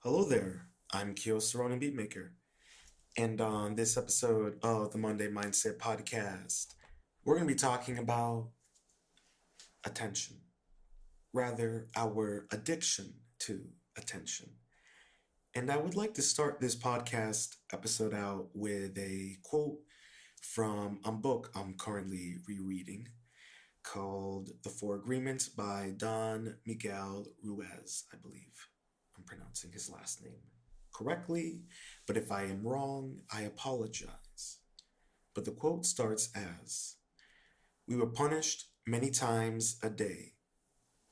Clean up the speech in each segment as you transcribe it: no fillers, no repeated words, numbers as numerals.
Hello there, I'm Kyo Cerrone Beatmaker, and on this episode of the Monday Mindset Podcast, we're going to be talking about attention, rather, our addiction to attention. And I would like to start this podcast episode out with a quote from a book I'm currently rereading called The Four Agreements by Don Miguel Ruiz, I believe. I'm pronouncing his last name correctly, but if I am wrong, I apologize. But the quote starts as: "We were punished many times a day,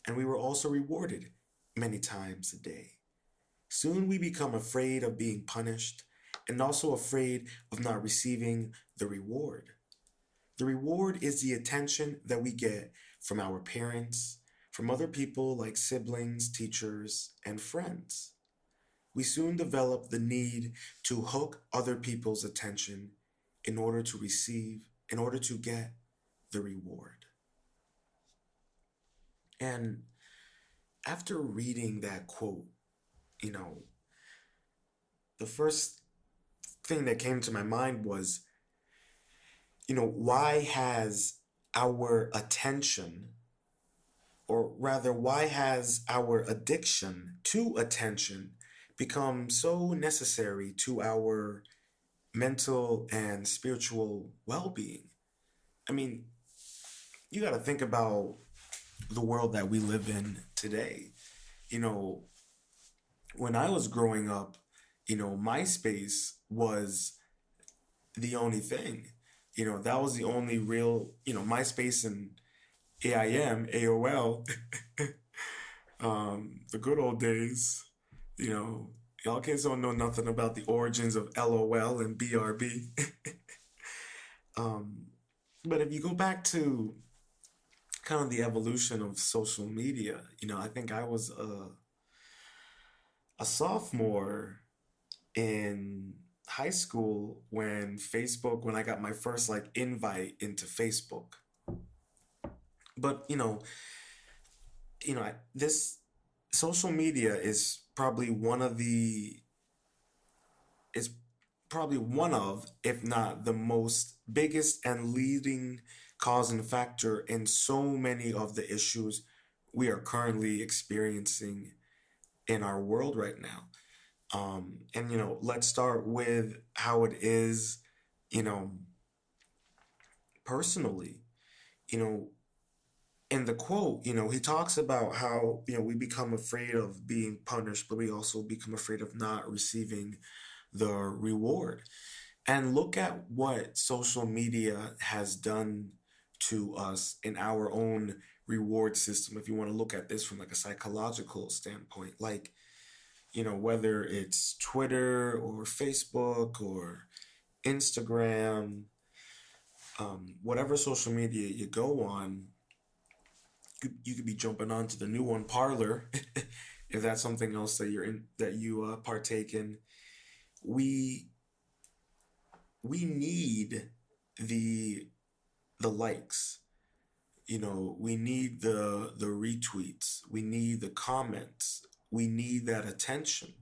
and we were also rewarded many times a day. Soon we become afraid of being punished and also afraid of not receiving the reward. The reward is the attention that we get from our parents, from other people like siblings, teachers, and friends. We soon develop the need to hook other people's attention in order to get the reward." And after reading that quote, you know, the first thing that came to my mind was, why has our attention, or rather, why has our addiction to attention become so necessary to our mental and spiritual well being? I mean, you got to think about the world that we live in today. You know, when I was growing up, MySpace was the only thing. That was the only real, MySpace and AIM, AOL, the good old days. You know, y'all kids don't know nothing about the origins of LOL and BRB. um, but if you go back to kind of the evolution of social media, I think I was a sophomore in high school when I got my first like invite into Facebook. But this social media is probably one of, if not the most biggest and leading cause and factor in so many of the issues we are currently experiencing in our world right now. And let's start with how it is, you know, personally. You know, in the quote, he talks about how, we become afraid of being punished, but we also become afraid of not receiving the reward. And look at what social media has done to us in our own reward system. If you want to look at this from like a psychological standpoint, like, whether it's Twitter or Facebook or Instagram, whatever social media you go on, you could be jumping onto the new one, Parlor, if that's something else that you partake in. We we need the likes. We need the retweets. We need the comments. We need that attention.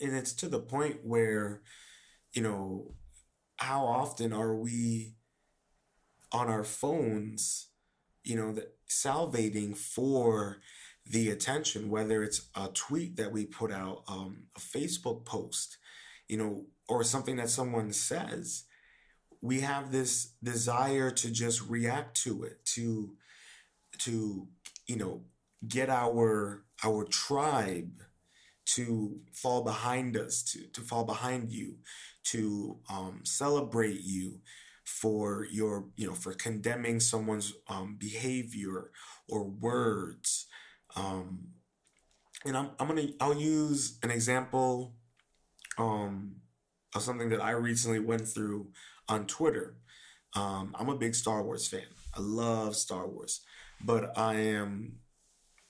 And it's to the point where, you know, how often are we on our phones, salivating for the attention, whether it's a tweet that we put out, a Facebook post, or something that someone says. We have this desire to just react to it, to get our tribe to fall behind us, to fall behind you, to celebrate you for for condemning someone's behavior or words. And I'll use an example of something that I recently went through on Twitter. I'm a big Star Wars fan. I love Star Wars, but I am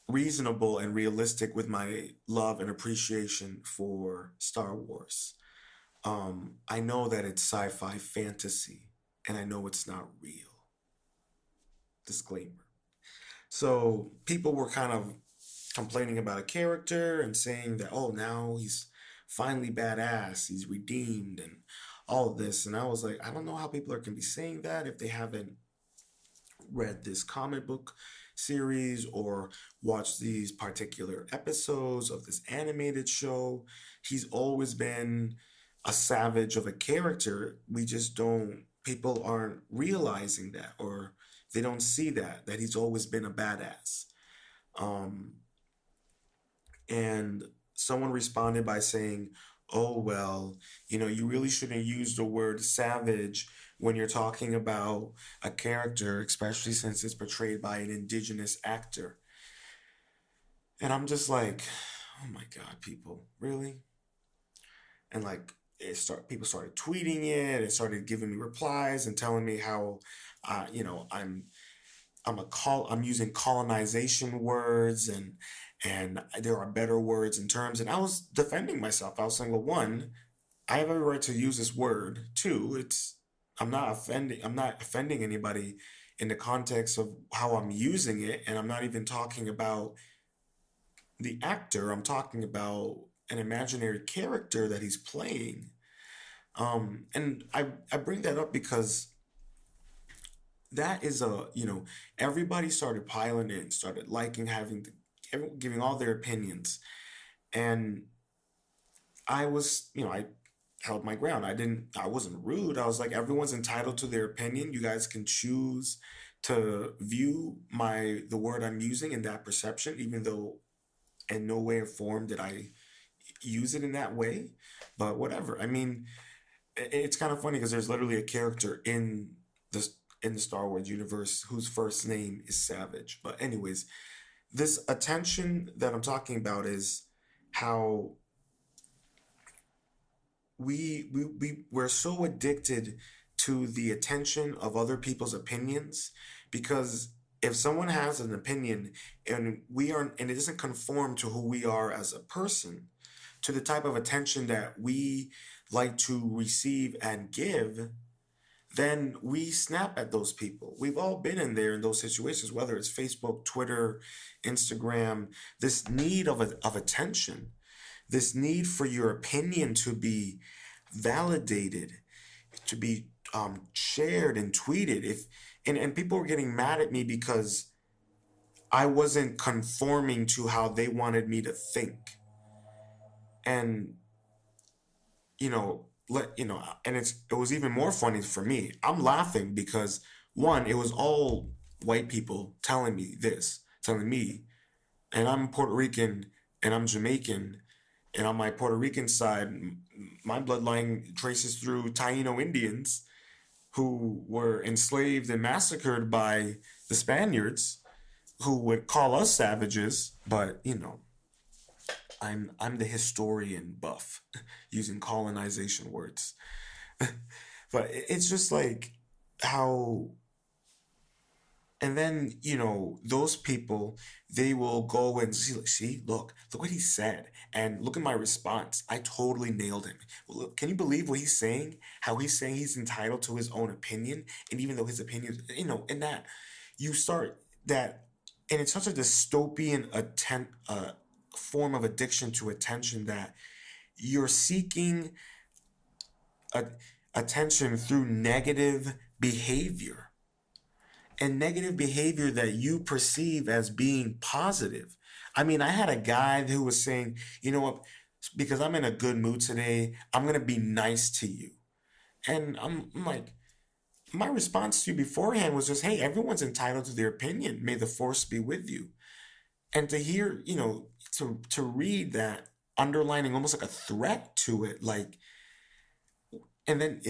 reasonable and realistic with my love and appreciation for Star Wars. I know that it's sci-fi fantasy, and I know it's not real. Disclaimer. So people were kind of complaining about a character and saying that, oh, now he's finally badass, he's redeemed, and all of this. And I was like, I don't know how people are can be saying that if they haven't read this comic book series or watched these particular episodes of this animated show. He's always been a savage of a character. We just don't, people aren't realizing that, or they don't see that he's always been a badass. Um, and someone responded by saying, oh, well, you really shouldn't use the word savage when you're talking about a character, especially since it's portrayed by an indigenous actor. And I'm just like, oh my God, people, really? And like, people started tweeting it and started giving me replies and telling me how, I'm using colonization words, and there are better words and terms, and I was defending myself. I was saying, well, one, I have every right to use this word. Two, I'm not offending anybody in the context of how I'm using it, and I'm not even talking about the actor. I'm talking about an imaginary character that he's playing. And I bring that up because that is everybody started piling in, started liking, giving all their opinions. And I held my ground. I wasn't rude. I was like, everyone's entitled to their opinion. You guys can choose to view the word I'm using in that perception, even though in no way or form did I use it in that way. But whatever. I mean, it's kind of funny because there's literally a character the in the Star Wars universe whose first name is Savage. But anyways, this attention that I'm talking about is how we're so addicted to the attention of other people's opinions, because if someone has an opinion and it doesn't conform to who we are as a person, to the type of attention that we like to receive and give, then we snap at those people. We've all been in there in those situations, whether it's Facebook, Twitter, Instagram, this need of attention, this need for your opinion to be validated, to be shared and tweeted. And people were getting mad at me because I wasn't conforming to how they wanted me to think. And and it was even more funny for me. I'm laughing because, one, it was all white people telling me, and I'm Puerto Rican and I'm Jamaican, and on my Puerto Rican side, my bloodline traces through Taino Indians who were enslaved and massacred by the Spaniards, who would call us savages. But I'm the historian buff using colonization words. But it's just like how, and then those people, they will go and see, look what he said, and look at my response. I totally nailed him. Well, look, can you believe what he's saying? How he's saying he's entitled to his own opinion, and even though his opinion, in that you start that, and it's such a dystopian form of addiction to attention, that you're seeking a, attention through negative behavior, and negative behavior that you perceive as being positive. I mean, I had a guy who was saying, you know what, because I'm in a good mood today, I'm going to be nice to you. And I'm like, my response to you beforehand was just, hey, everyone's entitled to their opinion. May the force be with you. And to hear, to read that underlining almost like a threat to it, like, and then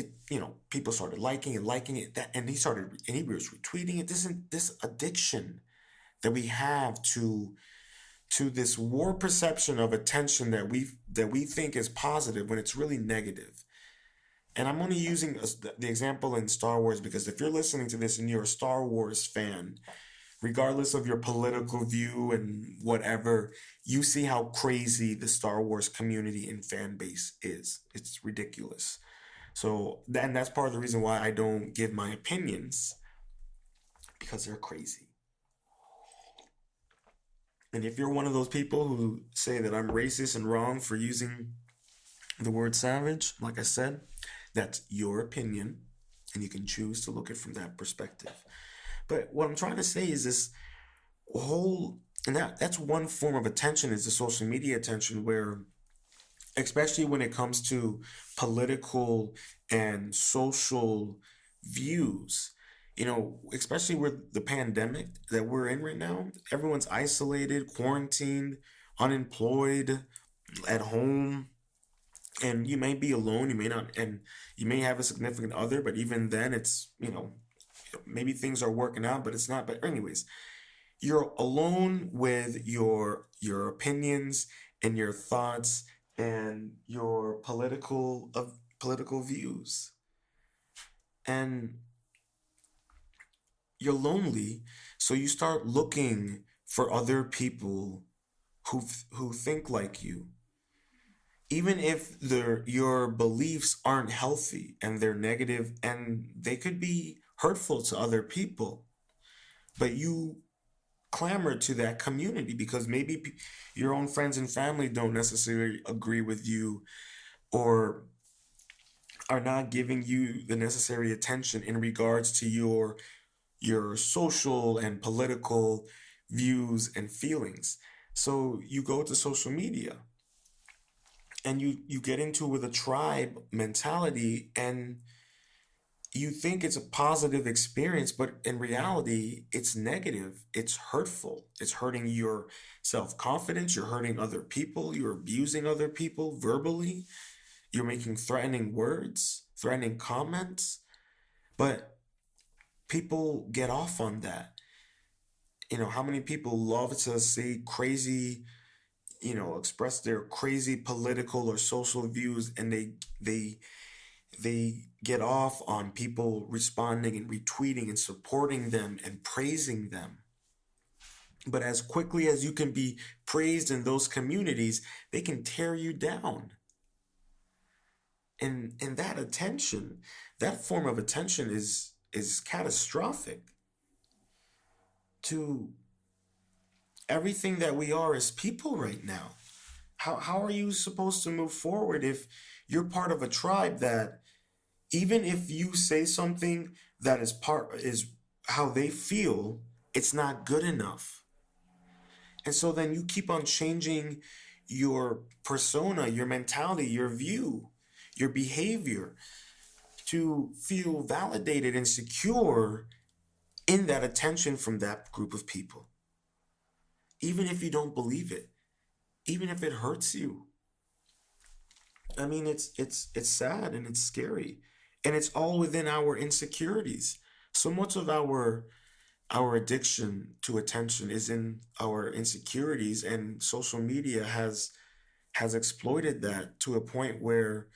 people started liking it, and he was retweeting it. This addiction that we have to this war perception of attention that we think is positive when it's really negative. And I'm only using the example in Star Wars because if you're listening to this and you're a Star Wars fan, regardless of your political view and whatever, you see how crazy the Star Wars community and fan base is. It's ridiculous. So, and that's part of the reason why I don't give my opinions, because they're crazy. And if you're one of those people who say that I'm racist and wrong for using the word savage, like I said, that's your opinion, and you can choose to look at it from that perspective. But what I'm trying to say is this whole, and that's one form of attention, is the social media attention, where especially when it comes to political and social views, especially with the pandemic that we're in right now, everyone's isolated, quarantined, unemployed, at home, and you may be alone, you may not, and you may have a significant other, but even then it's, maybe things are working out, but it's not. But anyways, you're alone with your opinions and your thoughts and your political views, and you're lonely, so you start looking for other people who think like you, even if your beliefs aren't healthy and they're negative and they could be hurtful to other people, but you clamor to that community because maybe your own friends and family don't necessarily agree with you, or are not giving you the necessary attention in regards to your social and political views and feelings. So you go to social media and you get into with a tribe mentality, and you think it's a positive experience, but in reality, it's negative. It's hurtful. It's hurting your self confidence. You're hurting other people. You're abusing other people verbally. You're making threatening words, threatening comments. But people get off on that. How many people love to say crazy, express their crazy political or social views, and they get off on people responding and retweeting and supporting them and praising them. But as quickly as you can be praised in those communities, they can tear you down. And that attention, that form of attention is catastrophic to everything that we are as people right now. How are you supposed to move forward if you're part of a tribe that, even if you say something that is how they feel, it's not good enough? And so then you keep on changing your persona, your mentality, your view, your behavior to feel validated and secure in that attention from that group of people, even if you don't believe it, even if it hurts you. I mean, it's sad and it's scary, and it's all within our insecurities. So much of our addiction to attention is in our insecurities, and social media has exploited that to a point where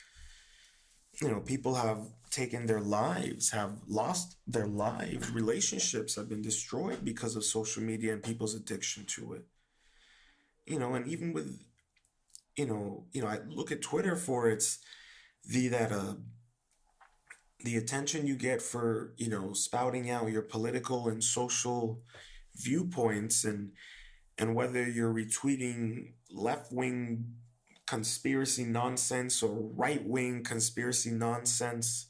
people have taken their lives, have lost their lives, relationships have been destroyed because of social media and people's addiction to it. And even with I look at Twitter for its the that the attention you get for spouting out your political and social viewpoints, and whether you're retweeting left-wing conspiracy nonsense or right-wing conspiracy nonsense,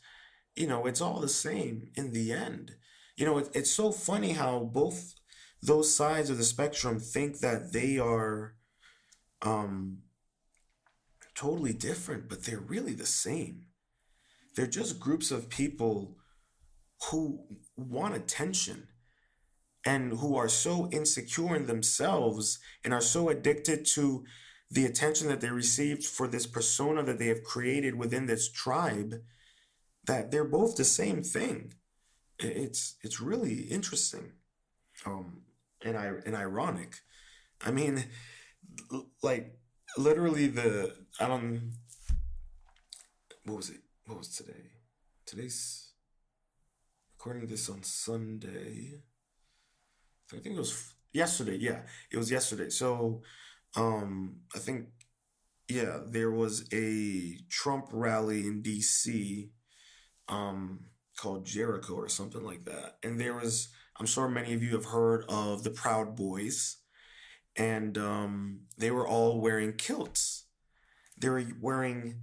it's all the same in the end. It's so funny how both those sides of the spectrum think that they are um totally different, but they're really the same. They're just groups of people who want attention and who are so insecure in themselves and are so addicted to the attention that they received for this persona that they have created within this tribe, that they're both the same thing. It's really interesting, um, and ironic. I mean, like literally I don't, what was it? What was today? Today's recording this on Sunday. I think it was yesterday. Yeah, it was yesterday. So, I think, yeah, there was a Trump rally in D.C. um called Jericho or something like that, and I'm sure many of you have heard of the Proud Boys, and they were all wearing kilts. They were wearing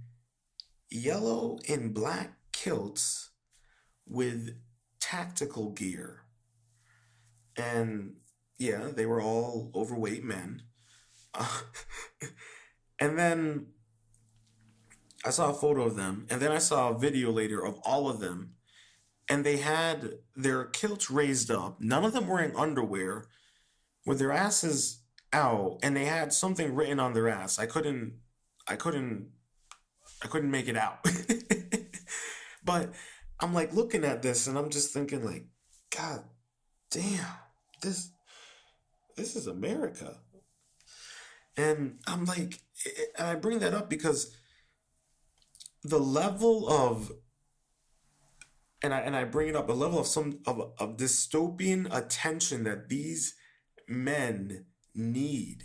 yellow and black kilts with tactical gear. And yeah, they were all overweight men. Uh, and then I saw a photo of them, and then I saw a video later of all of them, and they had their kilts raised up, none of them wearing underwear, with their asses out, and they had something written on their ass. I couldn't, I couldn't make it out. But I'm like looking at this, and I'm just thinking like, God damn, this this is America. And I'm like, and I bring that up because the level of, and I bring it up, a level of of dystopian attention that these men need.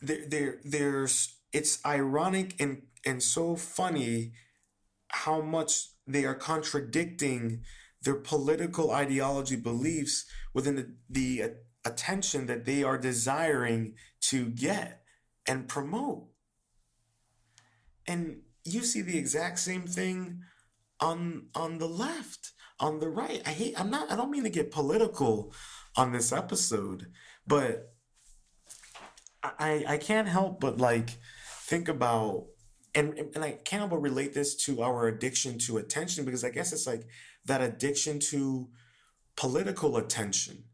There's it's ironic and so funny how much they are contradicting their political ideology beliefs within the attention that they are desiring to get and promote. And you see the exact same thing on the left, on the right. I don't mean to get political on this episode, but I can't help but like think about, and I can't help but relate this to our addiction to attention, because I guess it's like that addiction to political attention,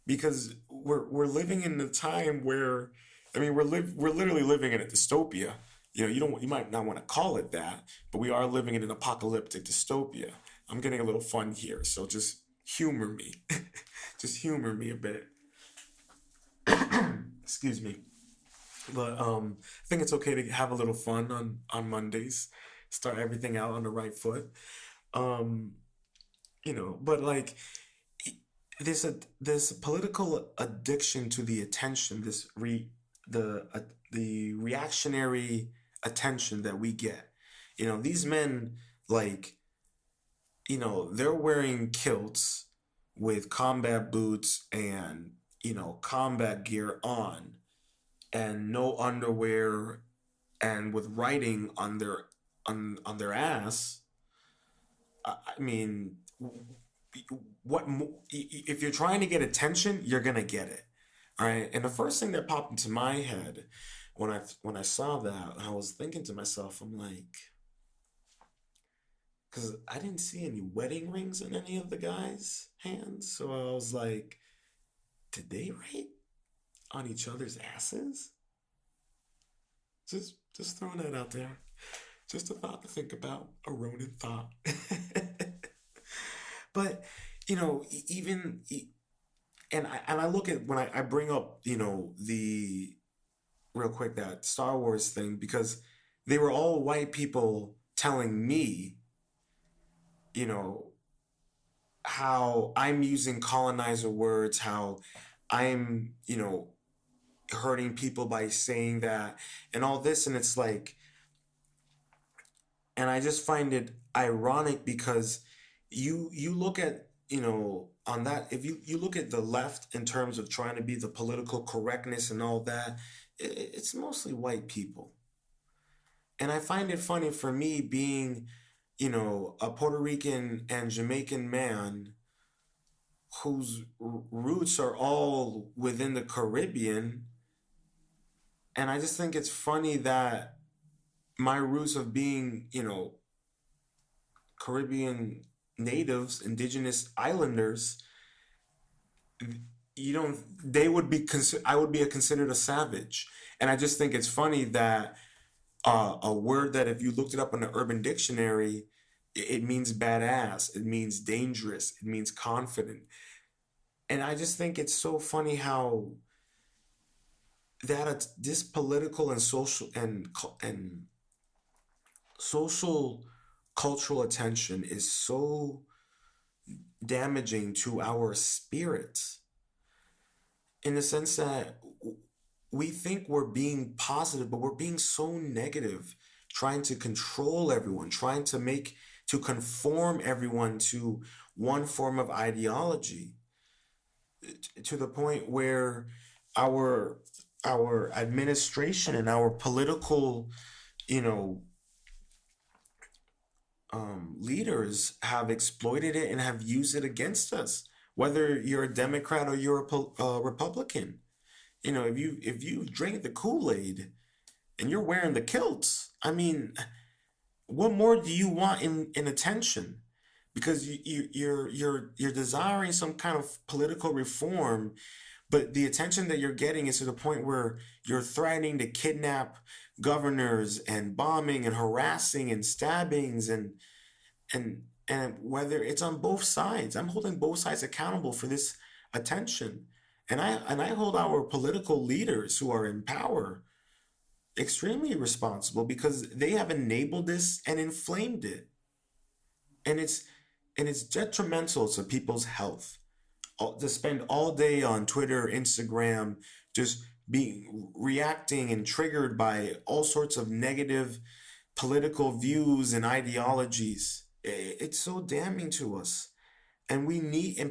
because we're living in a time where, I mean, we're literally living in a dystopia. You might not want to call it that, but we are living in an apocalyptic dystopia. I'm getting a little fun here, so just humor me. Just humor me a bit. Excuse me. But I think it's okay to have a little fun on Mondays. Start everything out on the right foot. Um, but like this political addiction to the attention, the reactionary attention that we get. These men, like, they're wearing kilts with combat boots and combat gear on, and no underwear, and with writing on their ass. I mean, if you're trying to get attention, you're gonna get it. All right. And the first thing that popped into my head when I saw that, I was thinking to myself, I'm like, because I didn't see any wedding rings in any of the guys' hands, so I was like, did they write on each other's asses? Just throwing that out there. Just a thought to think about. A Ronin thought. But even and I look at, when I bring up the real quick, that Star Wars thing, because they were all white people telling me you know how I'm using colonizer words, how I'm hurting people by saying that, and all this, and it's like, and I just find it ironic because you look at, on that, if you look at the left in terms of trying to be the political correctness and all that, it's mostly white people. And I find it funny, for me being a Puerto Rican and Jamaican man whose roots are all within the Caribbean, and I just think it's funny that my roots of being Caribbean natives, indigenous islanders, they would be I would be considered a savage. And I just think it's funny that a word that, if you looked it up in the Urban Dictionary, it means badass, it means dangerous, it means confident. And I just think it's so funny how this political and social cultural attention is so damaging to our spirits, in the sense that we think we're being positive, but we're being so negative, trying to control everyone, trying to conform everyone to one form of ideology, to the point where our our administration and our political, you know, leaders have exploited it and have used it against us. Whether you're a Democrat or you're a Republican, if you drink the Kool-Aid and you're wearing the kilts, I mean, what more do you want in attention? Because you're desiring some kind of political reform, but the attention that you're getting is to the point where you're threatening to kidnap governors and bombing and harassing and stabbings and whether it's on both sides. I'm holding both sides accountable for this attention. And I hold our political leaders who are in power extremely responsible because they have enabled this and inflamed it. And it's detrimental to people's health. To spend all day on Twitter, Instagram, just being reacting and triggered by all sorts of negative political views and ideologies. It's so damning to us. And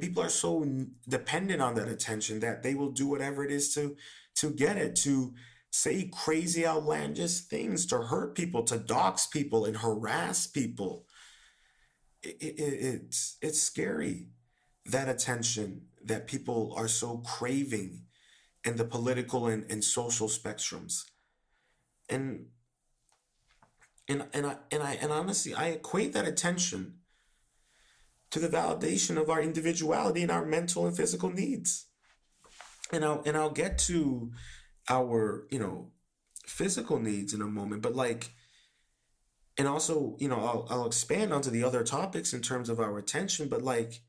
people are so dependent on that attention that they will do whatever it is to get it, to say crazy outlandish things, to hurt people, to dox people and harass people. It's scary, that attention that people are so craving in the political and social spectrums. And and honestly, I equate that attention to the validation of our individuality and our mental and physical needs. And I'll get to our, physical needs in a moment, but like, and also, I'll expand onto the other topics in terms of our attention, but like,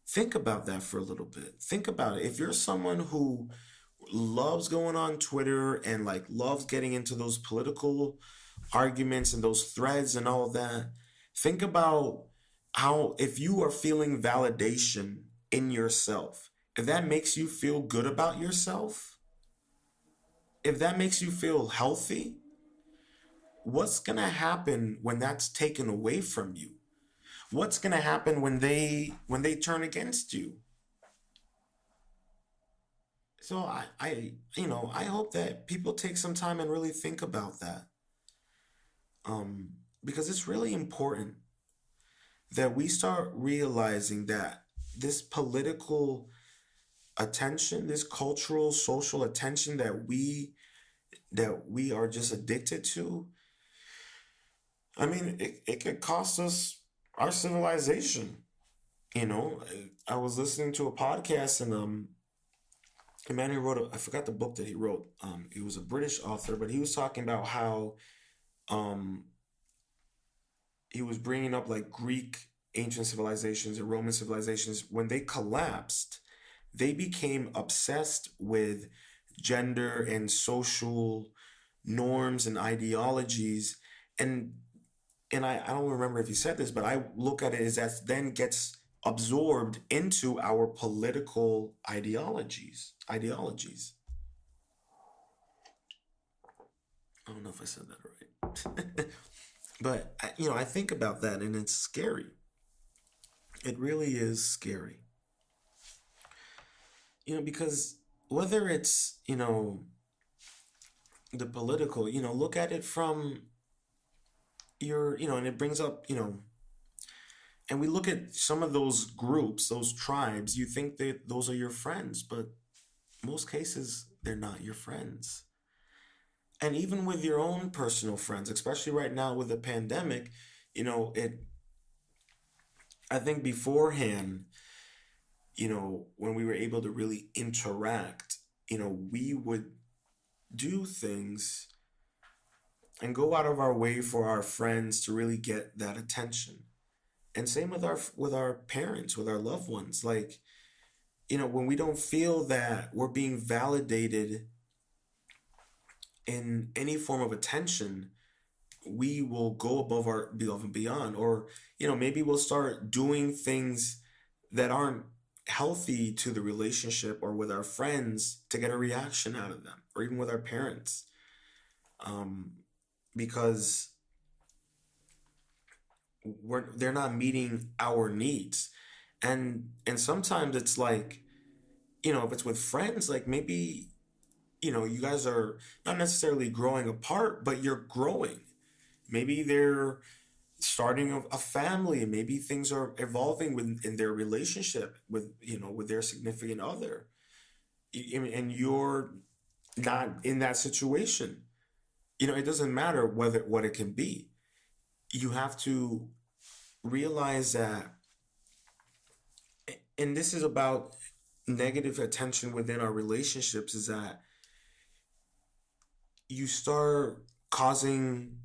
think about that for a little bit. Think about it. If you're someone who loves going on Twitter and like loves getting into those political arguments and those threads and all of that, think about how, if you are feeling validation in yourself, if that makes you feel good about yourself, if that makes you feel healthy, what's going to happen when that's taken away from you? What's going to happen when they turn against you? So I hope that people take some time and really think about that. Because it's really important that we start realizing that this political attention, this cultural, social attention that we are just addicted to, I mean, it could cost us our civilization. I was listening to a podcast and a man who wrote I forgot the book that he wrote. He was a British author, but he was talking about how um he was bringing up like Greek ancient civilizations and Roman civilizations. When they collapsed, they became obsessed with gender and social norms and ideologies. And and I don't remember if he said this, but I look at it as that then gets absorbed into our political ideologies. I don't know if I said that right. But I think about that and it's scary. It really is scary. Because whether it's, the political, look at it from and it brings up, and we look at some of those groups, those tribes, you think that those are your friends, but most cases they're not your friends. And even with your own personal friends, especially right now with the pandemic, it I think beforehand, when we were able to really interact, we would do things and go out of our way for our friends to really get that attention. And same with our parents, with our loved ones. Like, when we don't feel that we're being validated in any form of attention, we will go above and beyond. Or, maybe we'll start doing things that aren't healthy to the relationship or with our friends to get a reaction out of them, or even with our parents. Um, because they're not meeting our needs. And sometimes it's like, if it's with friends, like maybe you guys are not necessarily growing apart, but you're growing. Maybe they're starting a family. Maybe things are evolving in their relationship with their significant other. And you're not in that situation. It doesn't matter what it can be. You have to realize that, and this is about negative attention within our relationships, is that you start causing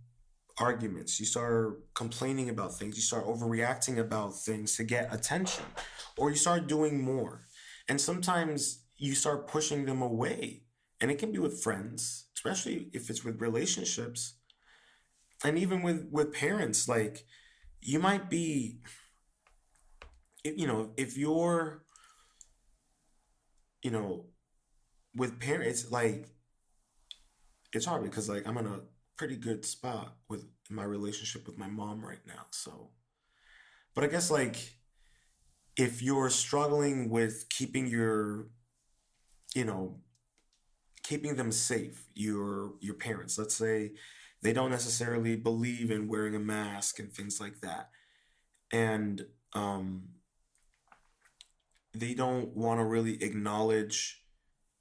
arguments, you start complaining about things, you start overreacting about things to get attention, or you start doing more. And sometimes you start pushing them away. And it can be with friends, especially if it's with relationships, and even with parents. Like, you might be, if you're, you know, with parents, like, it's hard because, like, I'm in a pretty good spot with my relationship with my mom right now. So, but I guess, like, if you're struggling with you know, keeping them safe, your parents, let's say they don't necessarily believe in wearing a mask and things like that, and they don't want to really acknowledge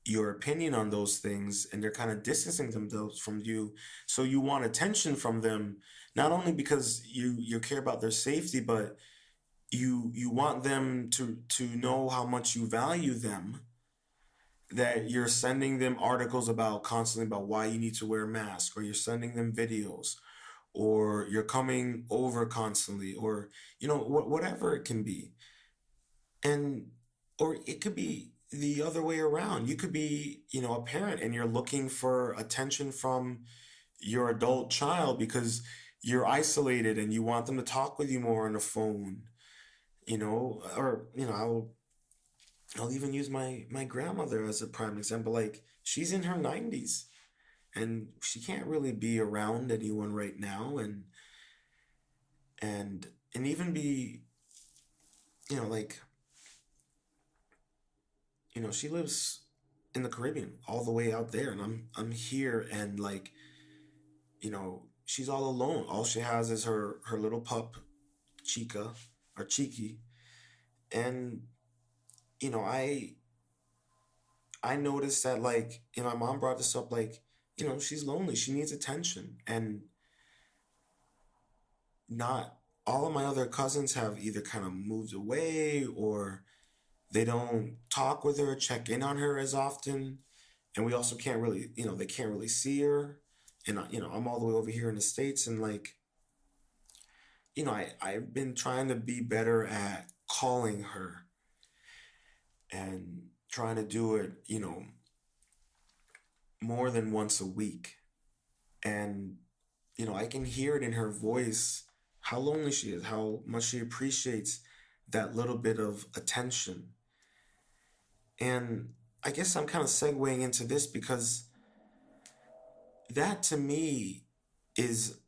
your opinion on those things, and they're kind of distancing themselves from you. So you want attention from them, not only because you care about their safety, but you want them to know how much you value them, that you're sending them articles about constantly about why you need to wear a mask, or you're sending them videos, or you're coming over constantly, or whatever it can be. And or it could be the other way around. You could be, a parent, and you're looking for attention from your adult child because you're isolated and you want them to talk with you more on the phone, or I'll even use my grandmother as a prime example. Like, she's in her 90s and she can't really be around anyone right now, and even be, like, she lives in the Caribbean, all the way out there, and I'm here, and, like, she's all alone. All she has is her little pup, Chica, or Chiki. And I noticed that, like, my mom brought this up, like, she's lonely, she needs attention. And not all of my other cousins have either kind of moved away, or they don't talk with her, check in on her as often. And we also can't really, they can't really see her. And I'm all the way over here in the States, and, like, I've been trying to be better at calling her, and trying to do it, more than once a week. And, I can hear it in her voice how lonely she is, how much she appreciates that little bit of attention. And I guess I'm kind of segueing into this because that, to me, is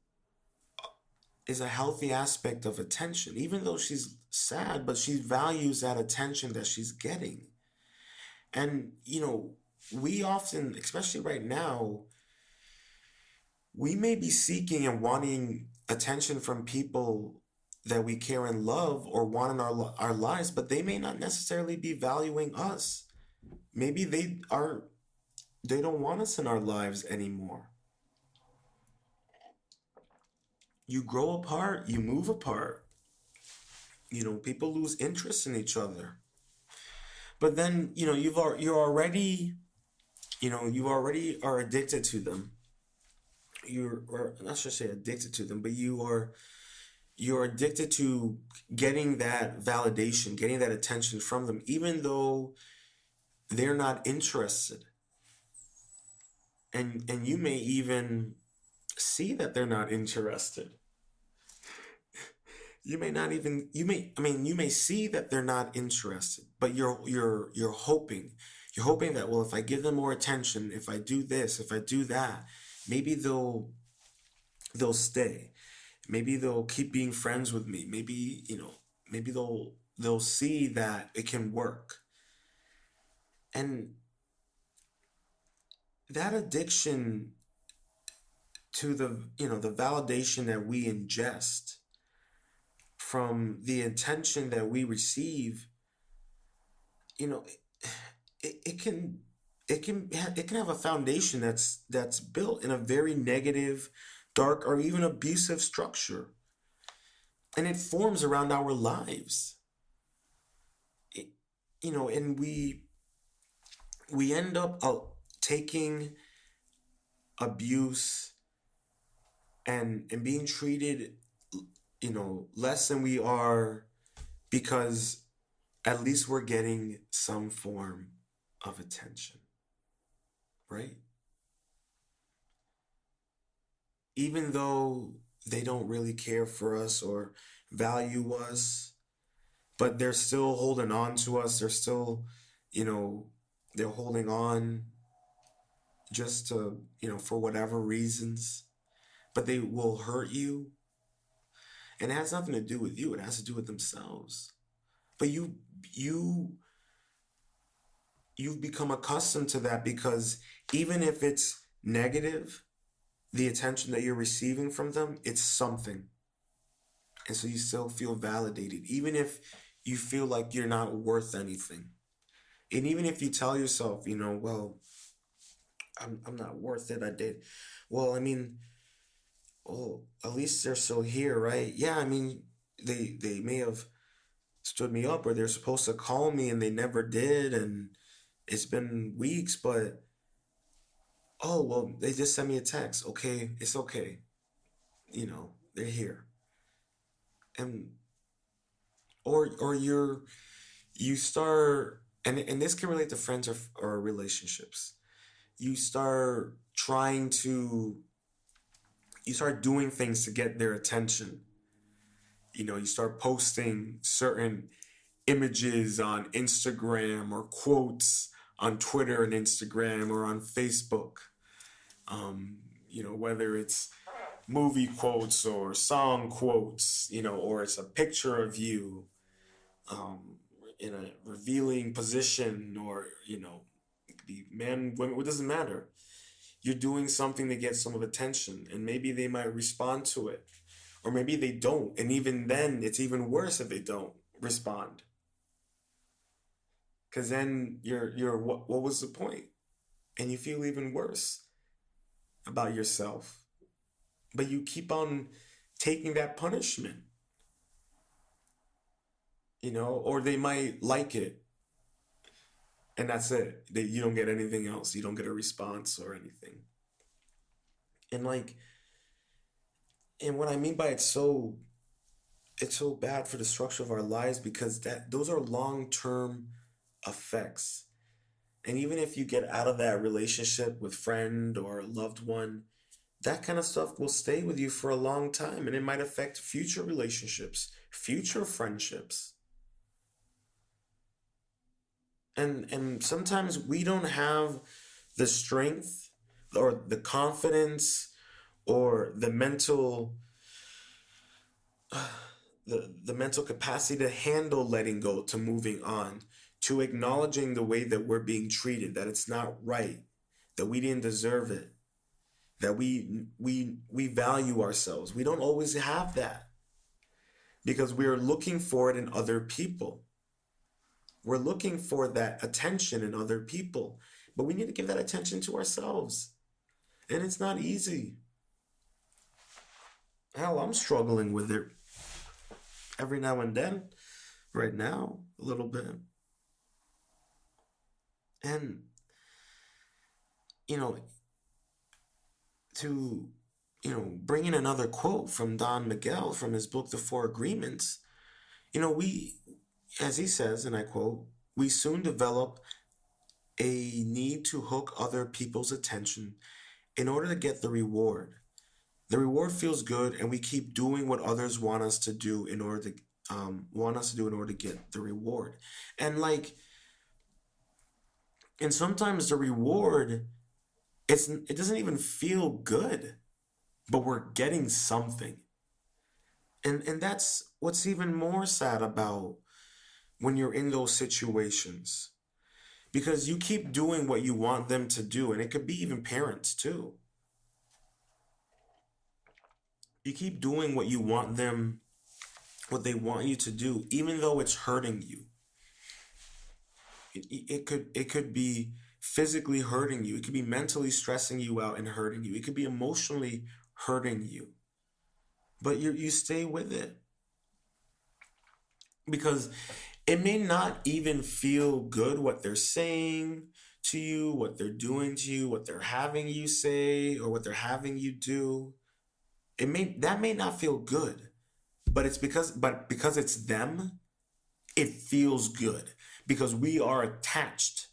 is a healthy aspect of attention. Even though she's sad, but she values that attention that she's getting. And, we often, especially right now, we may be seeking and wanting attention from people that we care and love, or want in our lives, but they may not necessarily be valuing us. Maybe they don't want us in our lives anymore. You grow apart, you move apart. People lose interest in each other. But then, you're already, you already are addicted to them. Or not just say addicted to them, but you're addicted to getting that validation, getting that attention from them, even though they're not interested. And you may even see that they're not interested. You may see that they're not interested, but you're hoping. You're hoping that, well, if I give them more attention, if I do this, if I do that, maybe they'll stay. Maybe they'll keep being friends with me. Maybe they'll see that it can work. And that addiction to the validation that we ingest from the attention that we receive, you know, it can it can have a foundation that's built in a very negative, dark, or even abusive structure, and it forms around our lives. It, and we end up taking abuse and being treated, less than we are, because at least we're getting some form of attention, right? Even though they don't really care for us or value us, but they're still holding on to us. They're still, you know, they're holding on just to, for whatever reasons, but they will hurt you. And it has nothing to do with you. It has to do with themselves. But you you've become accustomed to that, because even if it's negative, the attention that you're receiving from them, it's something. And so you still feel validated, even if you feel like you're not worth anything. And even if you tell yourself, well, I'm not worth it. I did. Well, I mean, well, at least they're still here, right? Yeah, I mean, they may have stood me up, or they're supposed to call me and they never did, and it's been weeks, but oh, well, they just sent me a text. Okay, it's okay. They're here. And or you start, and this can relate to friends or relationships. You start trying to you start doing things to get their attention. You start posting certain images on Instagram, or quotes on Twitter and Instagram, or on Facebook. Whether it's movie quotes or song quotes, or it's a picture of you um, in a revealing position, or, it could be men, women, it doesn't matter. You're doing something to get some of attention, and maybe they might respond to it, or maybe they don't. And even then, it's even worse if they don't respond. Because then what was the point? And you feel even worse about yourself. But you keep on taking that punishment, or they might like it, and that's it. You don't get anything else. You don't get a response or anything. And like, and what I mean by it's so bad for the structure of our lives, because those are long-term effects. And even if you get out of that relationship with friend or loved one, that kind of stuff will stay with you for a long time, and it might affect future relationships, future friendships. And sometimes we don't have the strength, or the confidence, or the mental capacity to handle letting go, to moving on, to acknowledging the way that we're being treated, that it's not right, that we didn't deserve it, that we value ourselves. We don't always have that, because we're looking for it in other people. We're looking for that attention in other people, but we need to give that attention to ourselves. And it's not easy. Hell, I'm struggling with it every now and then, right now, a little bit. And, you know, to, bring in another quote from Don Miguel from his book, The Four Agreements, we, as he says, and I quote, we soon develop a need to hook other people's attention in order to get the reward. The reward feels good, and we keep doing what others want us to do in order to get the reward. And like, and sometimes the reward, it doesn't even feel good, but we're getting something. And that's what's even more sad about when you're in those situations. because you keep doing what you want them to do, and it could be even parents too. You keep doing what you want them, what they want you to do, even though it's hurting you. It could be physically hurting you. It could be mentally stressing you out and hurting you. It could be emotionally hurting you. But you stay with it because it may not even feel good what they're saying to you, what they're doing to you, what they're having you say, or what they're having you do. That may not feel good, but because it's them, it feels good because we are attached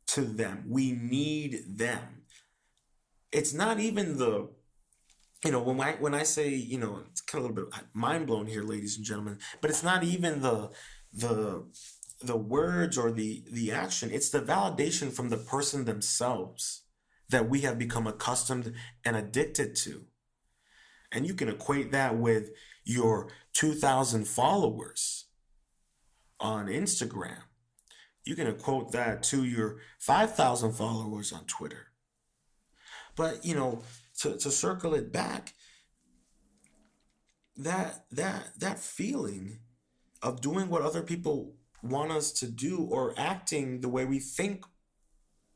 to them. We need them. It's not even the when I say, it's kind of a little bit mind blown here, ladies and gentlemen, but it's not even the the words or the action. It's the validation from the person themselves that we have become accustomed and addicted to. And you can equate that with your 2,000 followers on Instagram. You can equate that to your 5,000 followers on Twitter. But, to circle it back, that feeling of doing what other people want us to do or acting the way we think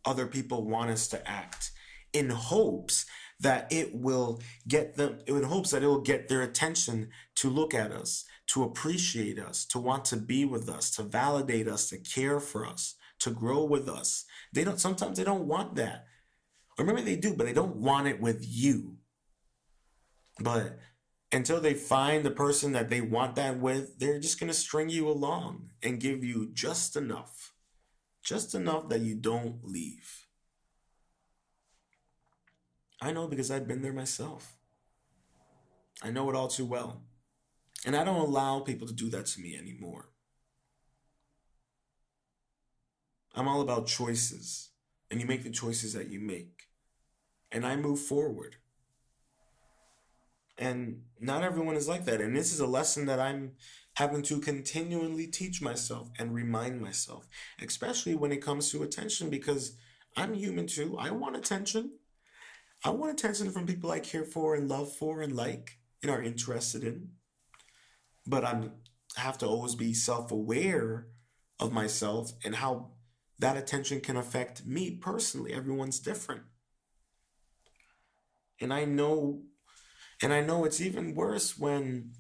other people want us to act in hopes that it will get them in hopes that it will get their attention to look at us, to appreciate us, to want to be with us, to validate us, to care for us, to grow with us. Sometimes they don't want that. Or maybe they do, but they don't want it with you. But until they find the person that they want that with, they're just going to string you along and give you just enough that you don't leave. I know because I've been there myself. I know it all too well. And I don't allow people to do that to me anymore. I'm all about choices, and you make the choices that you make. And I move forward. And not everyone is like that. And this is a lesson that I'm having to continually teach myself and remind myself, especially when it comes to attention, because I'm human too. I want attention. I want attention from people I care for and love for and like and are interested in. But I have to always be self-aware of myself and how that attention can affect me personally. Everyone's different. And I know it's even worse when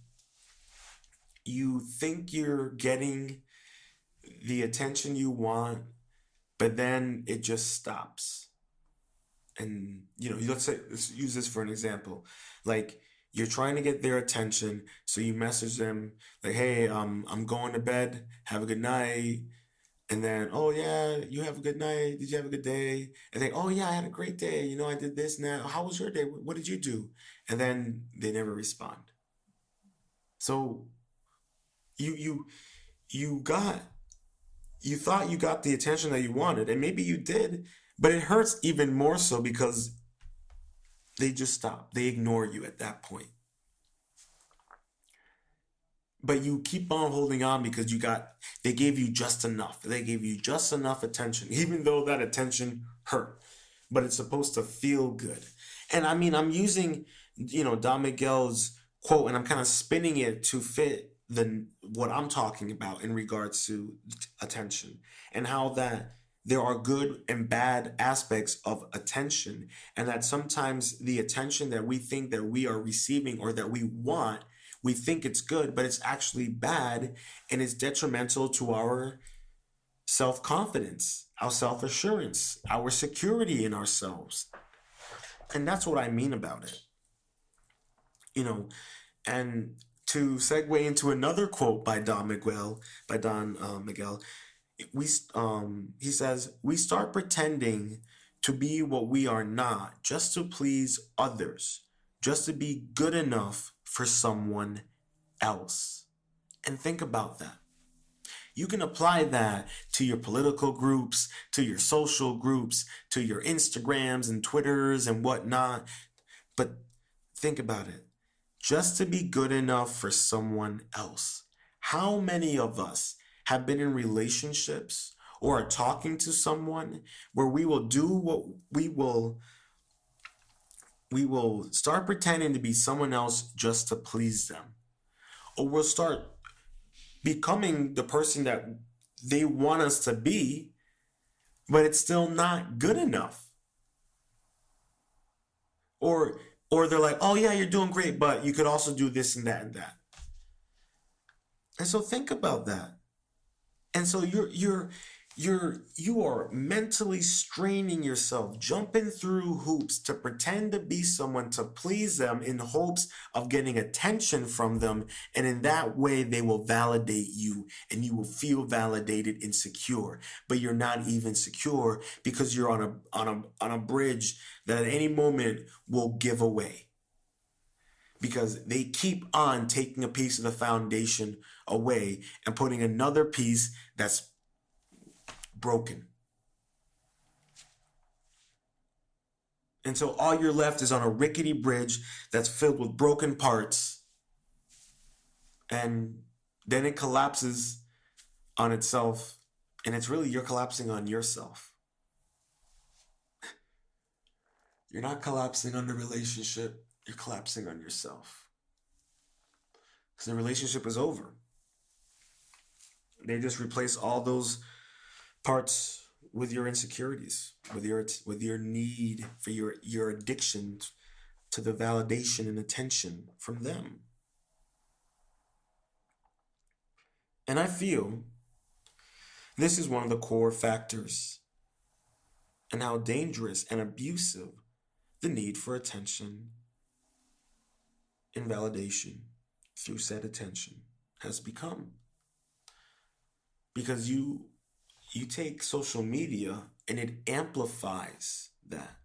you think you're getting the attention you want, but then it just stops. And let's use this for an example. Like you're trying to get their attention, so you message them like, "Hey, I'm going to bed. Have a good night." And then, "Oh yeah, you have a good night. Did you have a good day?" And then, "Oh yeah, I had a great day. I did this and that. How was your day? What did you do?" And then they never respond. So you you you got you thought you got the attention that you wanted, and maybe you did, but it hurts even more so because they just stop. They ignore you at that point. But you keep on holding on because they gave you just enough. They gave you just enough attention, even though that attention hurt. But it's supposed to feel good. And I mean, I'm using, Don Miguel's quote, and I'm kind of spinning it to fit what I'm talking about in regards to attention and how that there are good and bad aspects of attention, and that sometimes the attention that we think that we are receiving or that we want, we think it's good, but it's actually bad, and it's detrimental to our self-confidence, our self-assurance, our security in ourselves. And that's what I mean about it. You know, and to segue into another quote by Don Miguel, he says, "We start pretending to be what we are not just to please others, just to be good enough for someone else." And think about that. You can apply that to your political groups, to your social groups, to your Instagrams and Twitters and whatnot. But think about it. Just to be good enough for someone else. How many of us have been in relationships or are talking to someone, where we will do what we will start pretending to be someone else just to please them, or we'll start becoming the person that they want us to be, but it's still not good enough. Or they're like, "Oh yeah, you're doing great, but you could also do this and that and that." And so think about that. And so you are mentally straining yourself, jumping through hoops to pretend to be someone to please them in hopes of getting attention from them, and in that way they will validate you and you will feel validated and secure. But you're not even secure because you're on a bridge that at any moment will give away, because they keep on taking a piece of the foundation away and putting another piece that's broken. And so all you're left is on a rickety bridge that's filled with broken parts, and then it collapses on itself, and it's really you're collapsing on yourself. You're not collapsing on the relationship, you're collapsing on yourself. Because the relationship is over. They just replace all those parts with your insecurities, with your need for your addiction to the validation and attention from them. And I feel this is one of the core factors in how dangerous and abusive the need for attention and validation through said attention has become. Because you take social media and it amplifies that.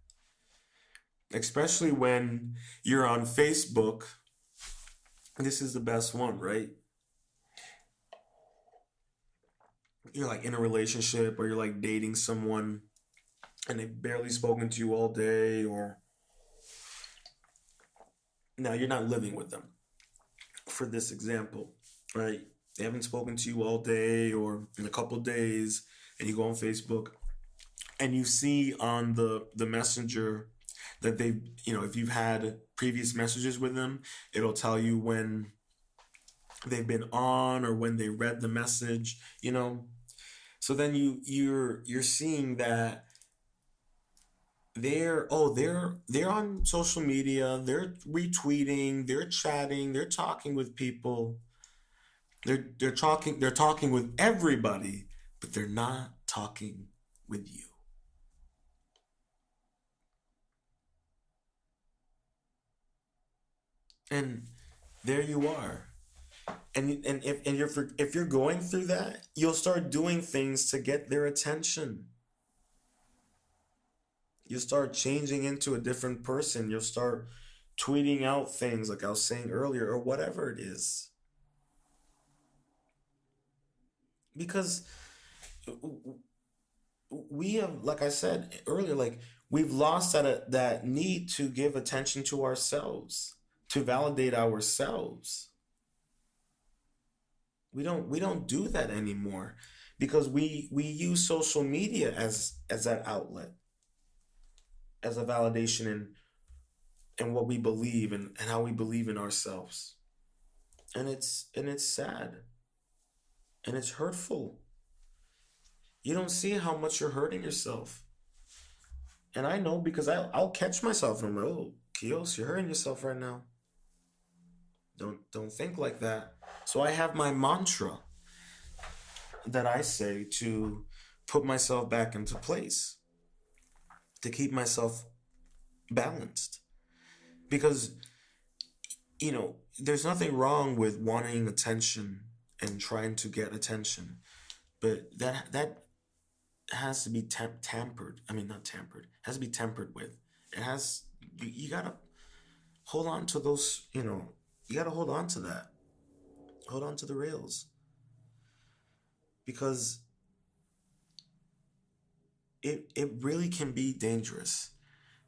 Especially when you're on Facebook. This is the best one, right? You're like in a relationship, or you're like dating someone and they've barely spoken to you all day, or now you're not living with them, for this example, right? They haven't spoken to you all day or in a couple days, and you go on Facebook and you see on the messenger that they've, if you've had previous messages with them, it'll tell you when they've been on or when they read the message. So then you're seeing that they're on social media, they're retweeting, they're chatting, they're talking with people, they're talking with everybody, but they're not talking with you. And there you are. And if you're going through that, you'll start doing things to get their attention. You'll start changing into a different person. You'll start tweeting out things like I was saying earlier, or whatever it is. Because we have, like I said earlier, like we've lost that need to give attention to ourselves, to validate ourselves. We don't do that anymore, because we use social media as that outlet, as a validation and what we believe and how we believe in ourselves. And it's sad, and it's hurtful. You don't see how much you're hurting yourself. And I know, because I'll catch myself and I'm like, "Oh, Kios, you're hurting yourself right now. Don't think like that." So I have my mantra that I say to put myself back into place, to keep myself balanced. Because, there's nothing wrong with wanting attention and trying to get attention, but that has to be tampered. I mean, not tampered. Has to be tempered with. It has. You gotta hold on to those. You gotta hold on to that. Hold on to the rails, because it really can be dangerous.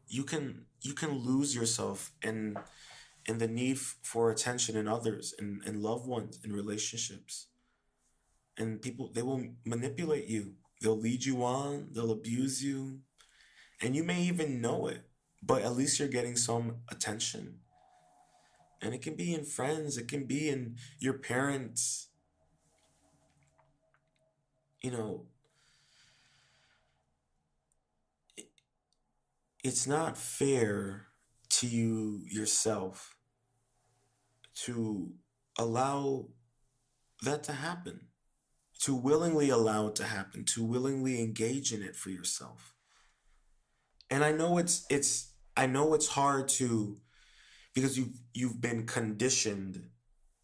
You can lose yourself in the need for attention in others, and loved ones, in relationships, and people, they will manipulate you. They'll lead you on, they'll abuse you, and you may even know it, but at least you're getting some attention. And it can be in friends, it can be in your parents. You know, it's not fair to you yourself to allow that to happen, to willingly allow it to happen, to willingly engage in it for yourself. And I know it's hard to, because you've been conditioned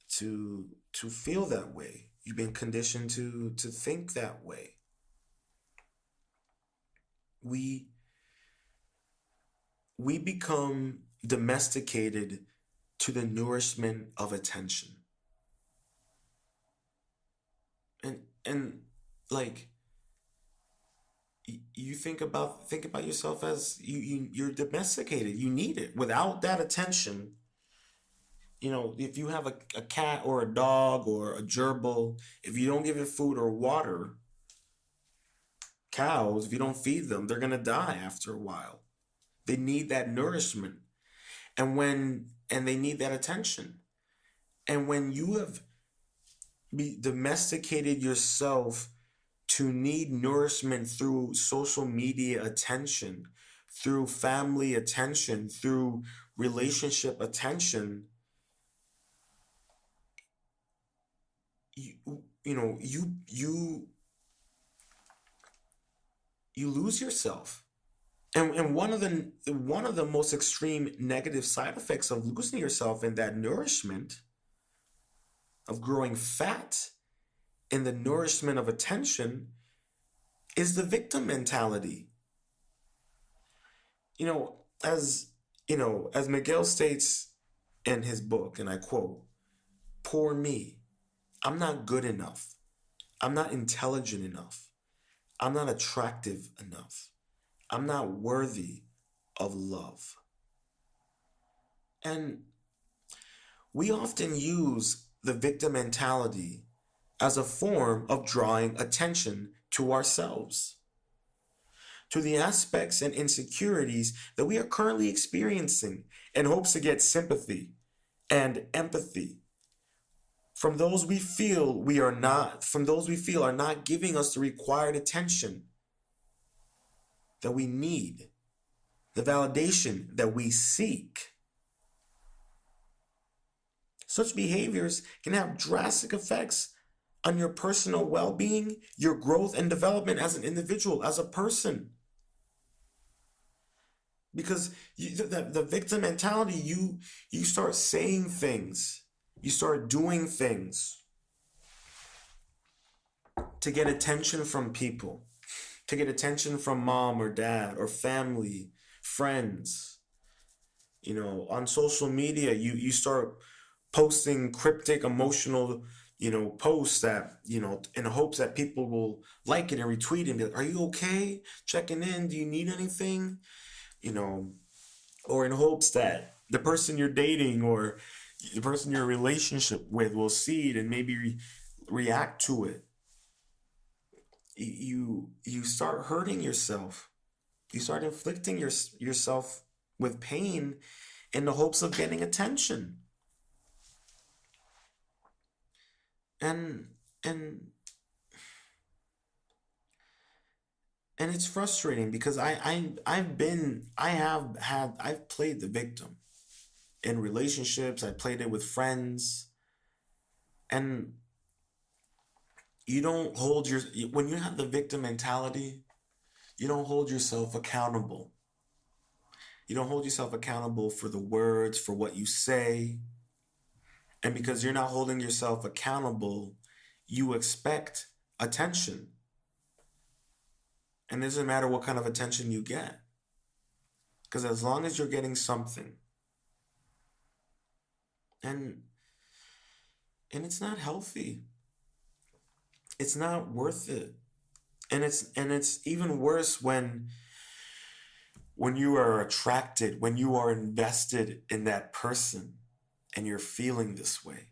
to feel that way. You've been conditioned to think that way. We we become domesticated to the nourishment of attention. And like you think about yourself as you're domesticated. You need it. Without that attention, if you have a cat or a dog or a gerbil, if you don't give it food or water, cows, if you don't feed them, they're gonna die after a while. They need that nourishment. And they need that attention. And when you have domesticated yourself to need nourishment through social media attention, through family attention, through relationship attention, you you know you lose yourself. And one of the most extreme negative side effects of losing yourself in that nourishment, of growing fat in the nourishment of attention, is the victim mentality. You know, as as Miguel states in his book, and I quote, "Poor me. I'm not good enough. I'm not intelligent enough. I'm not attractive enough. I'm not worthy of love." And we often use the victim mentality as a form of drawing attention to ourselves, to the aspects and insecurities that we are currently experiencing, in hopes to get sympathy and empathy from those we feel are not giving us the required attention that we need, the validation that we seek. Such behaviors can have drastic effects on your personal well-being, your growth and development as an individual, as a person. Because the victim mentality, you start saying things, you start doing things to get attention from people, to get attention from mom or dad or family, friends. On social media, you start posting cryptic, emotional, posts that, in hopes that people will like it and retweet it and be like, "Are you okay? Checking in? Do you need anything?" You know, or in hopes that the person you're dating or the person you're in a relationship with will see it and maybe react to it. You start hurting yourself. You start inflicting yourself with pain in the hopes of getting attention. And and and it's frustrating because I've played the victim in relationships. I played it with friends. And you don't hold your when you have the victim mentality, you don't hold yourself accountable. You don't hold yourself accountable for the words, for what you say. And because you're not holding yourself accountable, you expect attention. And it doesn't matter what kind of attention you get. Because as long as you're getting something, and it's not healthy, it's not worth it. And it's even worse when you are attracted, when you are invested in that person and you're feeling this way.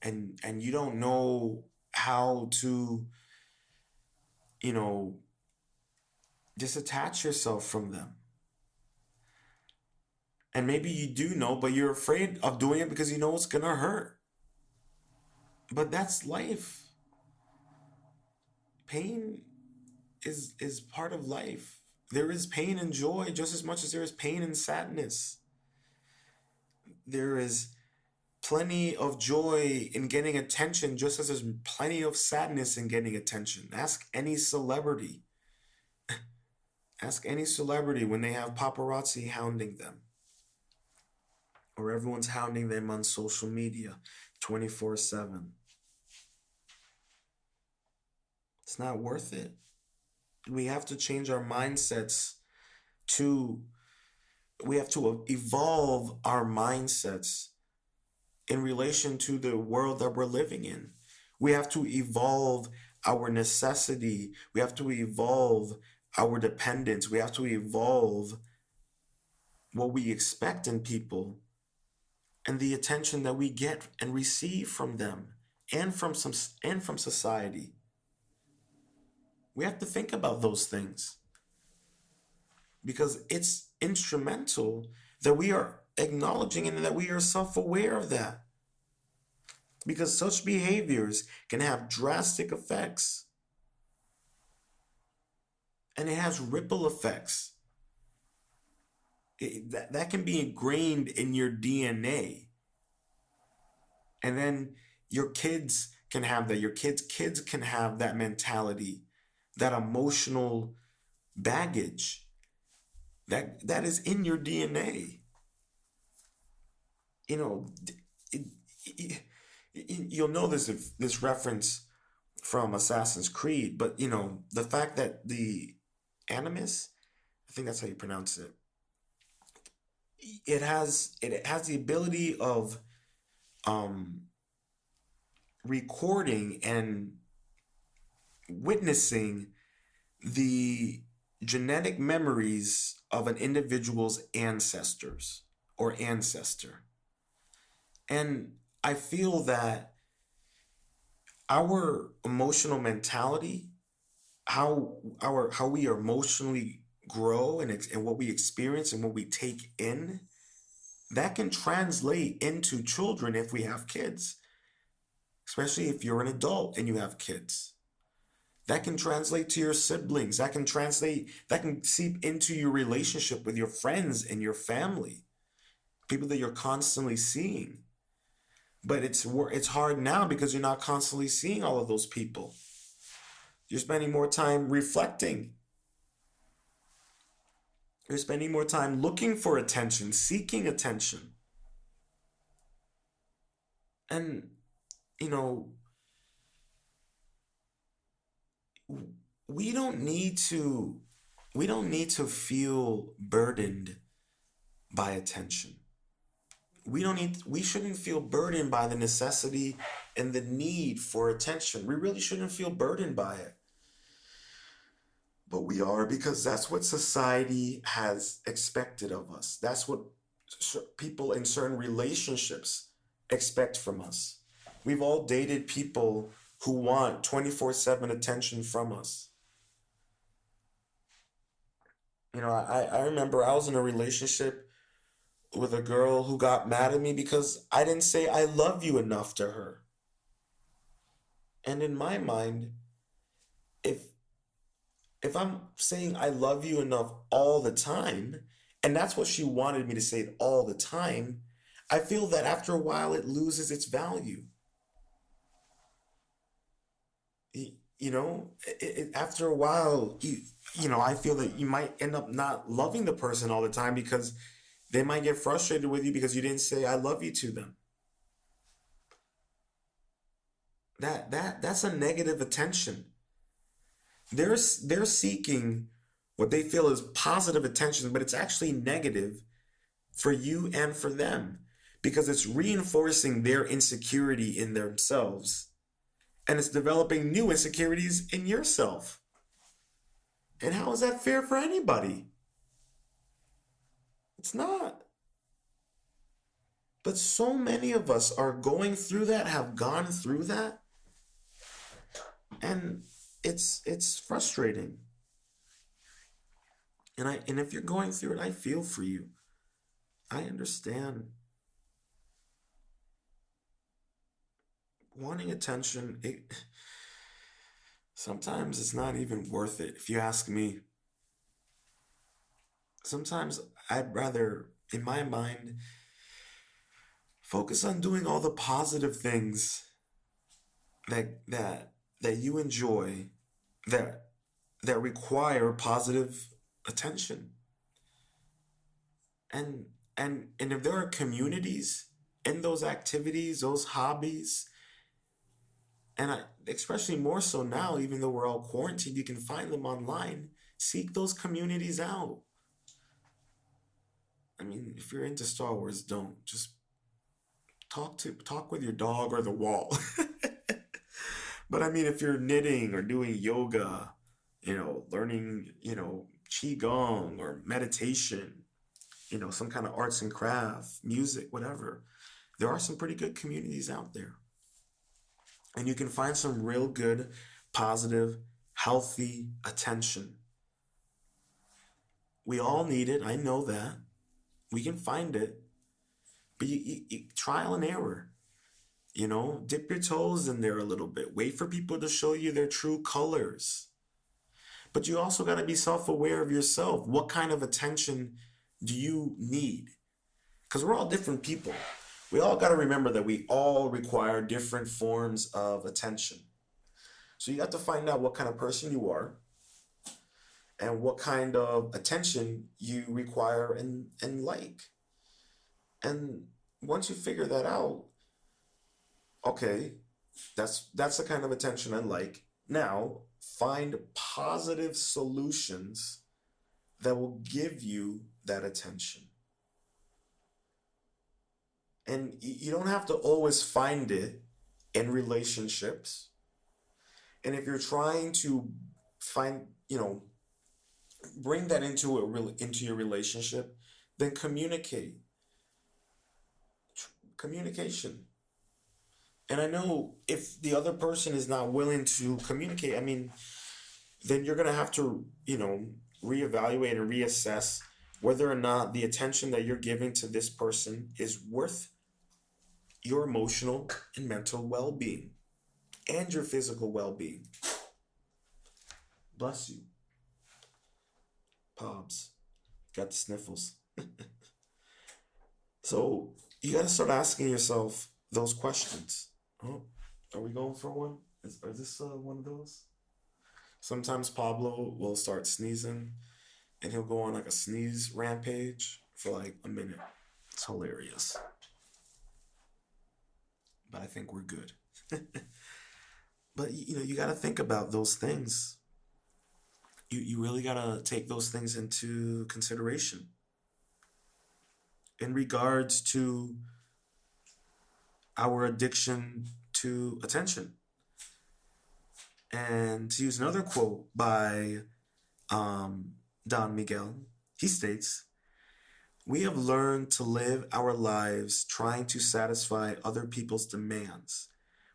And you don't know how to you know, disattach yourself from them. And maybe you do know, but you're afraid of doing it because you know it's gonna hurt. But that's life. Pain is part of life. There is pain and joy just as much as there is pain and sadness. There is plenty of joy in getting attention just as there's plenty of sadness in getting attention. Ask any celebrity. Ask any celebrity when they have paparazzi hounding them, or everyone's hounding them on social media 24/7. It's not worth it. We have to change our mindsets to, we have to evolve our mindsets in relation to the world that we're living in. We have to evolve our necessity. We have to evolve our dependence. We have to evolve what we expect in people and the attention that we get and receive from them and from society. We have to think about those things because it's instrumental that we are acknowledging and that we are self-aware of that. Because such behaviors can have drastic effects. And it has ripple effects. That can be ingrained in your DNA. And then your kids can have that. Your kids can have that mentality, that emotional baggage that is in your DNA. You know, you'll know this reference from Assassin's Creed, but the fact that the Animus, I think that's how you pronounce it, it has the ability of recording and witnessing the genetic memories of an individual's ancestors or ancestor. And I feel that our emotional mentality, how we emotionally grow and what we experience and what we take in, that can translate into children if we have kids, especially if you're an adult and you have kids. That can translate to your siblings. That can seep into your relationship with your friends and your family, people that you're constantly seeing. But it's hard now because you're not constantly seeing all of those people. You're spending more time reflecting. You're spending more time looking for attention, seeking attention. And, we don't need to feel burdened by attention. We shouldn't feel burdened by the necessity and the need for attention. We really shouldn't feel burdened by it. But we are, because that's what society has expected of us. That's what people in certain relationships expect from us. We've all dated people who want 24/7 attention from us. I remember I was in a relationship with a girl who got mad at me because I didn't say I love you enough to her. And in my mind, if I'm saying I love you enough all the time, and that's what she wanted me to say all the time, I feel that after a while it loses its value. After a while, I feel that you might end up not loving the person all the time because they might get frustrated with you because you didn't say I love you to them. That's a negative attention. They're seeking what they feel is positive attention, but it's actually negative for you and for them because it's reinforcing their insecurity in themselves, and it's developing new insecurities in yourself. And how is that fair for anybody? It's not. But so many of us are going through that, have gone through that. And it's frustrating. And if you're going through it, I feel for you. I understand. Wanting attention, sometimes it's not even worth it. If you ask me, sometimes I'd rather, in my mind, focus on doing all the positive things that that that you enjoy, that that require positive attention. And and if there are communities in those activities, those hobbies, and especially more so now, even though we're all quarantined, you can find them online. Seek those communities out. I mean, if you're into Star Wars, don't just talk with your dog or the wall. But I mean, if you're knitting or doing yoga, learning, qigong or meditation, some kind of arts and craft, music, whatever, there are some pretty good communities out there, and you can find some real good, positive, healthy attention. We all need it. I know that. We can find it, but you trial and error. Dip your toes in there a little bit. Wait for people to show you their true colors. But you also got to be self aware of yourself. What kind of attention do you need? Because we're all different people. We all got to remember that we all require different forms of attention. So you have to find out what kind of person you are and what kind of attention you require and like. And once you figure that out, okay, that's the kind of attention I like. Now, find positive solutions that will give you that attention. And you don't have to always find it in relationships. And if you're trying to find, bring that into your relationship, then communicate. Communication. And I know if the other person is not willing to communicate, I mean, then you're going to have to, reevaluate and reassess whether or not the attention that you're giving to this person is worth your emotional and mental well being and your physical well being. Bless you. Pobs. Got the sniffles. So you got to start asking yourself those questions. Oh, are we going for one? Is this one of those? Sometimes Pablo will start sneezing and he'll go on like a sneeze rampage for like a minute. It's hilarious. But I think we're good. But you got to think about those things. You really got to take those things into consideration in regards to our addiction to attention. And to use another quote by Don Miguel, he states, "We have learned to live our lives trying to satisfy other people's demands.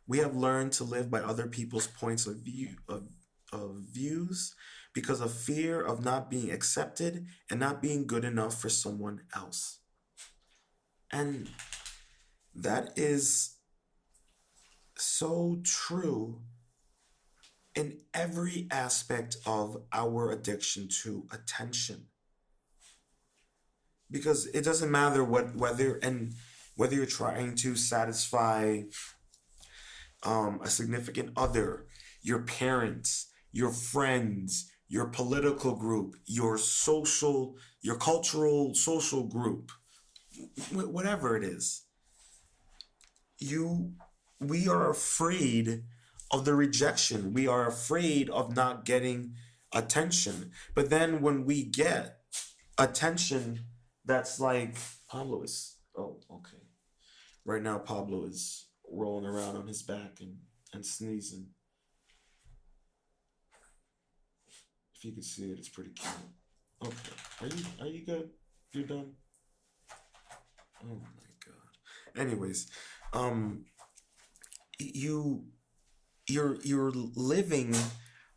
We have learned to live by other people's points of views because of fear of not being accepted and not being good enough for someone else." And that is so true in every aspect of our addiction to attention. Because it doesn't matter whether you're trying to satisfy a significant other, your parents, your friends, your political group, your cultural social group, whatever it is. We are afraid of the rejection. We are afraid of not getting attention. But then when we get attention, that's like Pablo is. Oh, okay. Right now, Pablo is rolling around on his back and sneezing. If you can see it, it's pretty cute. Okay. Are you good? You done? Oh my god. Anyways, um, you you're living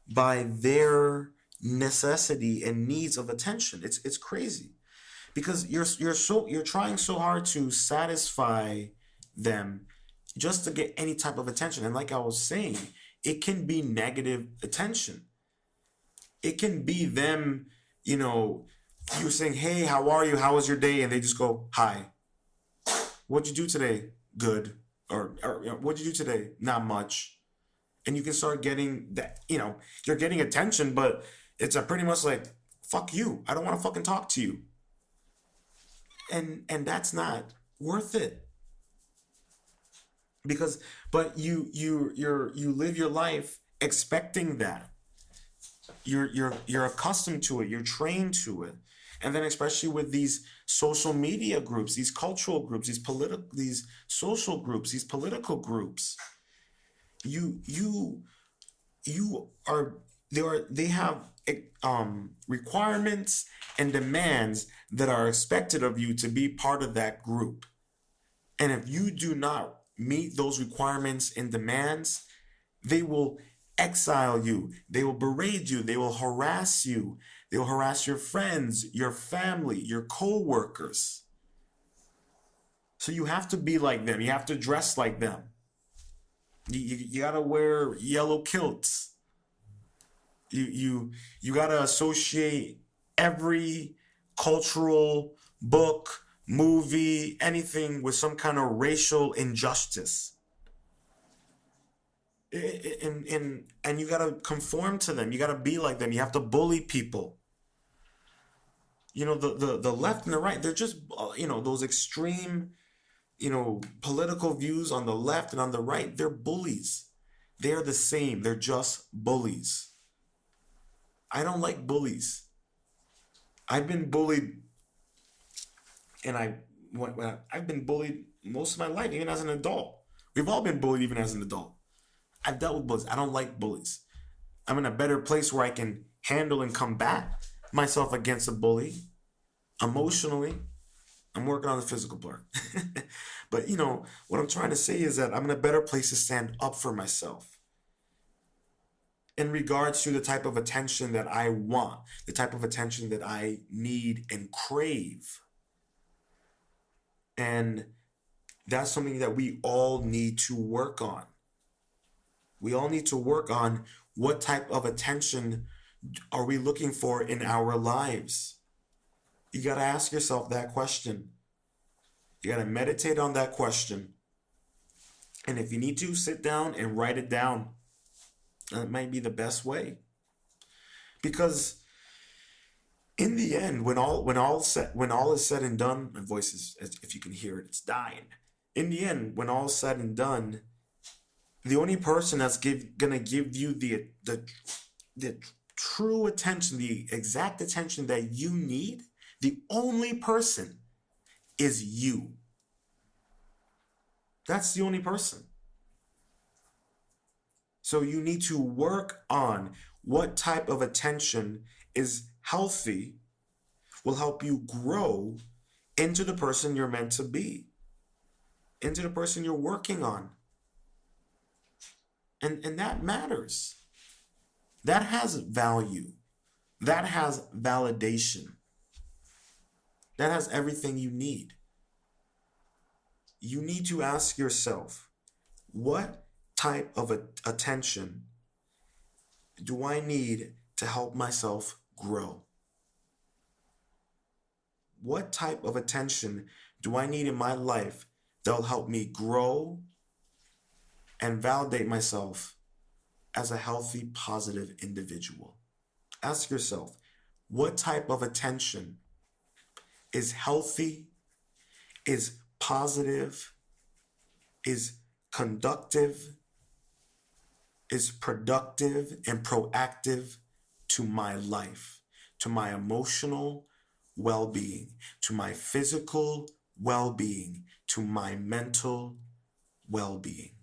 by their necessity and needs of attention. It's crazy because you're trying so hard to satisfy them just to get any type of attention. And like I was saying, it can be negative attention. It can be them, you know, you saying, "Hey, how are you? How was your day?" And they just go, "Hi. What'd you do today?" "Good." Or "What'd you do today?" "Not much." And you can start getting that, you're getting attention, but it's a pretty much like, "Fuck you. I don't want to fucking talk to you." And that's not worth it. Because but you live your life expecting that. You're accustomed to it, you're trained to it. And then especially with these social media groups, these cultural groups, these social groups, these political groups, you you you are they have requirements and demands that are expected of you to be part of that group. And if you do not meet those requirements and demands, they will exile you. They will berate you. They will harass you. They will harass your friends, your family, your co-workers. So you have to be like them. You have to dress like them. You gotta wear yellow kilts. You gotta associate every cultural book, movie, anything with some kind of racial injustice. And you gotta conform to them. You gotta be like them. You have to bully people. The left and the right, they're just those extreme political views on the left and on the right. They're bullies. They're the same. They're just bullies. I don't like bullies. I've been bullied, and I've been bullied most of my life, even as an adult. We've all been bullied, even as an adult. I've dealt with bullies. I don't like bullies. I'm in a better place where I can handle and combat myself against a bully emotionally. I'm working on the physical part. But what I'm trying to say is that I'm in a better place to stand up for myself in regards to the type of attention that I want, the type of attention that I need and crave. And that's something that we all need to work on. We all need to work on what type of attention are we looking for in our lives. You got to ask yourself that question. You got to meditate on that question. And if you need to, sit down and write it down. That might be the best way. Because in the end, when all is said and done, my voice is, if you can hear it, it's dying. In the end, when all is said and done, the only person that's gonna give you the true attention, the exact attention that you need, the only person is you. That's the only person. So you need to work on what type of attention is healthy, will help you grow into the person you're meant to be, into the person you're working on. And that matters. That has value. That has validation. That has everything you need. You need to ask yourself, what type of attention do I need to help myself grow? What type of attention do I need in my life that will help me grow and validate myself as a healthy, positive individual? Ask yourself, what type of attention is healthy, is positive, is conductive, is productive and proactive to my life, to my emotional well-being, to my physical well-being, to my mental well-being.